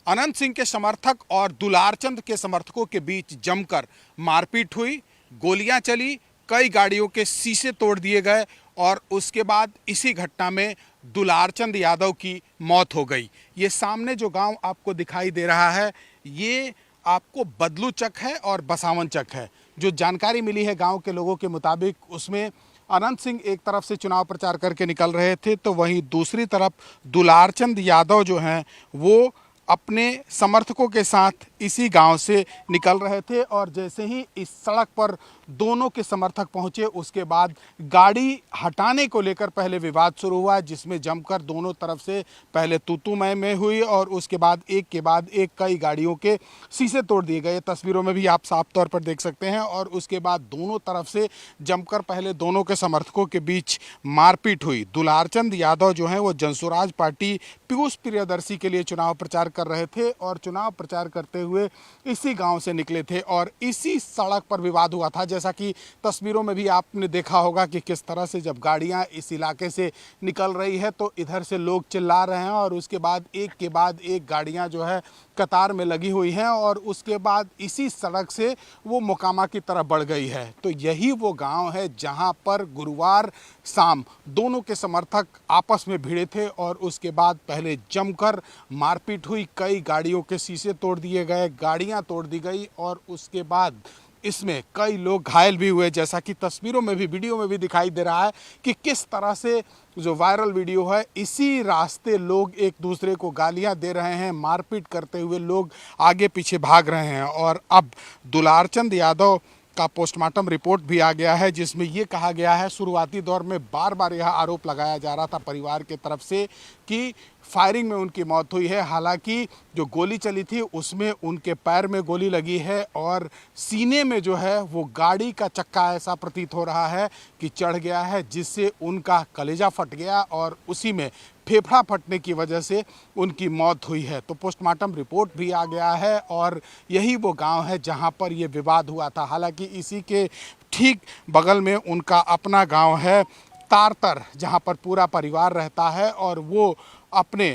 अनंत सिंह के समर्थक और दुलारचंद के समर्थकों के बीच जमकर मारपीट हुई, गोलियां चली, कई गाड़ियों के शीशे तोड़ दिए गए और उसके बाद इसी घटना में दुलारचंद यादव की मौत हो गई। ये सामने जो गांव आपको दिखाई दे रहा है, ये आपको बदलू चक है और बसावन चक है। जो जानकारी मिली है गांव के लोगों के मुताबिक, उसमें अनंत सिंह एक तरफ से चुनाव प्रचार करके निकल रहे थे, तो वहीं दूसरी तरफ दुलारचंद यादव जो हैं वो अपने समर्थकों के साथ इसी गांव से निकल रहे थे। और जैसे ही इस सड़क पर दोनों के समर्थक पहुंचे, उसके बाद गाड़ी हटाने को लेकर पहले विवाद शुरू हुआ, जिसमें जमकर दोनों तरफ से पहले तू मैं हुई और उसके बाद एक के बाद एक कई गाड़ियों के शीशे तोड़ दिए गए। तस्वीरों में भी आप साफ तौर पर देख सकते हैं। और उसके बाद दोनों तरफ से जमकर पहले दोनों के समर्थकों के बीच मारपीट हुई। दुलारचंद यादव जो हैं वो जनसुराज पार्टी पीयूष प्रियदर्शी के लिए चुनाव प्रचार कर रहे थे और चुनाव प्रचार करते हुए इसी गांव से निकले थे और इसी सड़क पर विवाद हुआ था। जैसा कि तस्वीरों में भी आपने देखा होगा कि किस तरह से जब गाड़ियां इस इलाके से निकल रही है तो इधर से लोग चिल्ला रहे हैं और उसके बाद एक गाड़ियां जो है कतार में लगी हुई हैं और उसके बाद इसी सड़क से वो मोकामा की तरफ बढ़ गई है। तो यही वो गांव है जहां पर गुरुवार शाम दोनों के समर्थक आपस में भिड़े थे और उसके बाद पहले जमकर मारपीट हुई, कई गाड़ियों के शीशे तोड़ दिए गए, गाड़ियां तोड़ दी गई और उसके बाद इसमें कई लोग घायल भी हुए। जैसा कि तस्वीरों में भी, वीडियो में भी दिखाई दे रहा है कि किस तरह से जो वायरल वीडियो है, इसी रास्ते लोग एक दूसरे को गालियां दे रहे हैं, मारपीट करते हुए लोग आगे पीछे भाग रहे हैं। और अब दुलारचंद यादव का पोस्टमार्टम रिपोर्ट भी आ गया है, जिसमें ये कहा गया है, शुरुआती दौर में बार बार यह आरोप लगाया जा रहा था परिवार की तरफ से कि फायरिंग में उनकी मौत हुई है। हालांकि जो गोली चली थी उसमें उनके पैर में गोली लगी है और सीने में जो है वो गाड़ी का चक्का ऐसा प्रतीत हो रहा है कि चढ़ गया है, जिससे उनका कलेजा फट गया और उसी में फेफड़ा फटने की वजह से उनकी मौत हुई है। तो पोस्टमार्टम रिपोर्ट भी आ गया है और यही वो गांव है जहां पर ये विवाद हुआ था। हालांकि इसी के ठीक बगल में उनका अपना गांव है तारतर, जहां पर पूरा परिवार रहता है और वो अपने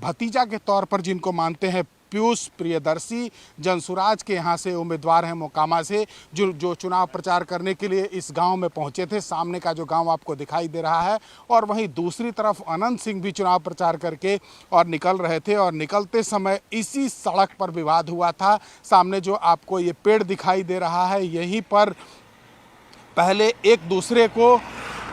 भतीजा के तौर पर जिनको मानते हैं पीयूष प्रियदर्शी, जनसुराज के यहाँ से उम्मीदवार हैं मोकामा से, जो चुनाव प्रचार करने के लिए इस गांव में पहुंचे थे। सामने का जो गांव आपको दिखाई दे रहा है और वहीं दूसरी तरफ अनंत सिंह भी चुनाव प्रचार करके और निकल रहे थे और निकलते समय इसी सड़क पर विवाद हुआ था। सामने जो आपको ये पेड़ दिखाई दे रहा है, यहीं पर पहले एक दूसरे को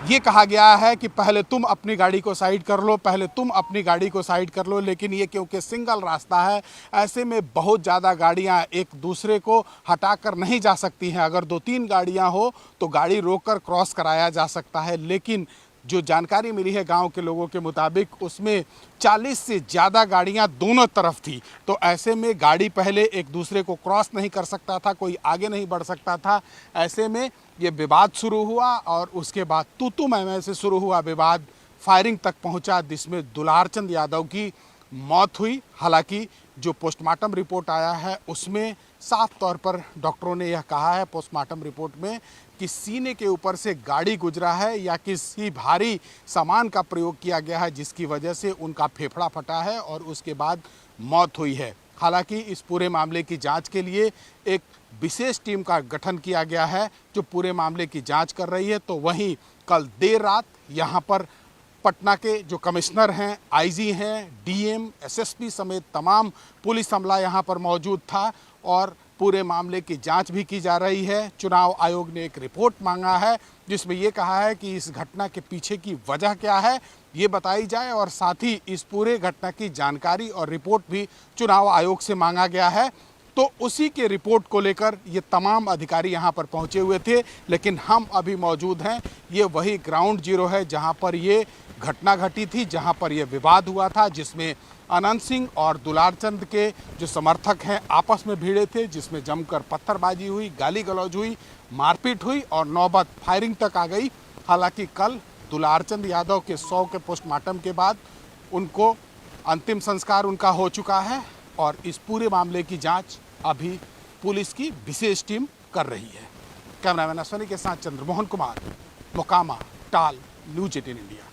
ये कहा गया है कि पहले तुम अपनी गाड़ी को साइड कर लो, पहले तुम अपनी गाड़ी को साइड कर लो। लेकिन ये क्योंकि सिंगल रास्ता है, ऐसे में बहुत ज़्यादा गाड़ियां एक दूसरे को हटाकर नहीं जा सकती हैं। अगर 2-3 गाड़ियां हो तो गाड़ी रोककर क्रॉस कराया जा सकता है। लेकिन जो जानकारी मिली है गांव के लोगों के मुताबिक, उसमें 40 से ज़्यादा गाड़ियां दोनों तरफ थी। तो ऐसे में गाड़ी पहले एक दूसरे को क्रॉस नहीं कर सकता था, कोई आगे नहीं बढ़ सकता था। ऐसे में ये विवाद शुरू हुआ और उसके बाद तू मैं से शुरू हुआ विवाद फायरिंग तक पहुंचा, जिसमें दुलारचंद यादव की मौत हुई। हालांकि जो पोस्टमार्टम रिपोर्ट आया है उसमें साफ तौर पर डॉक्टरों ने यह कहा है पोस्टमार्टम रिपोर्ट में कि सीने के ऊपर से गाड़ी गुजरा है या किसी भारी सामान का प्रयोग किया गया है, जिसकी वजह से उनका फेफड़ा फटा है और उसके बाद मौत हुई है। हालांकि इस पूरे मामले की जांच के लिए एक विशेष टीम का गठन किया गया है जो पूरे मामले की जांच कर रही है। तो वहीं कल देर रात यहाँ पर पटना के जो कमिश्नर हैं, आईजी हैं, डीएम, एसएसपी समेत तमाम पुलिस अमला यहाँ पर मौजूद था और पूरे मामले की जांच भी की जा रही है। चुनाव आयोग ने एक रिपोर्ट मांगा है जिसमें ये कहा है कि इस घटना के पीछे की वजह क्या है ये बताई जाए और साथ ही इस पूरे घटना की जानकारी और रिपोर्ट भी चुनाव आयोग से मांगा गया है। तो उसी के रिपोर्ट को लेकर ये तमाम अधिकारी यहाँ पर पहुँचे हुए थे। लेकिन हम अभी मौजूद हैं, ये वही ग्राउंड जीरो है जहाँ पर ये घटना घटी थी, जहाँ पर यह विवाद हुआ था, जिसमें अनंत सिंह और दुलारचंद के जो समर्थक हैं आपस में भिड़े थे, जिसमें जमकर पत्थरबाजी हुई, गाली गलौज हुई, मारपीट हुई और नौबत फायरिंग तक आ गई। हालांकि कल दुलारचंद यादव के 100 के पोस्टमार्टम के बाद उनको अंतिम संस्कार उनका हो चुका है और इस पूरे मामले की जांच अभी पुलिस की विशेष टीम कर रही है। कैमरामैन अश्वनी के साथ चंद्रमोहन कुमार, मोकामा, टाल, न्यूज़ 18 इंडिया।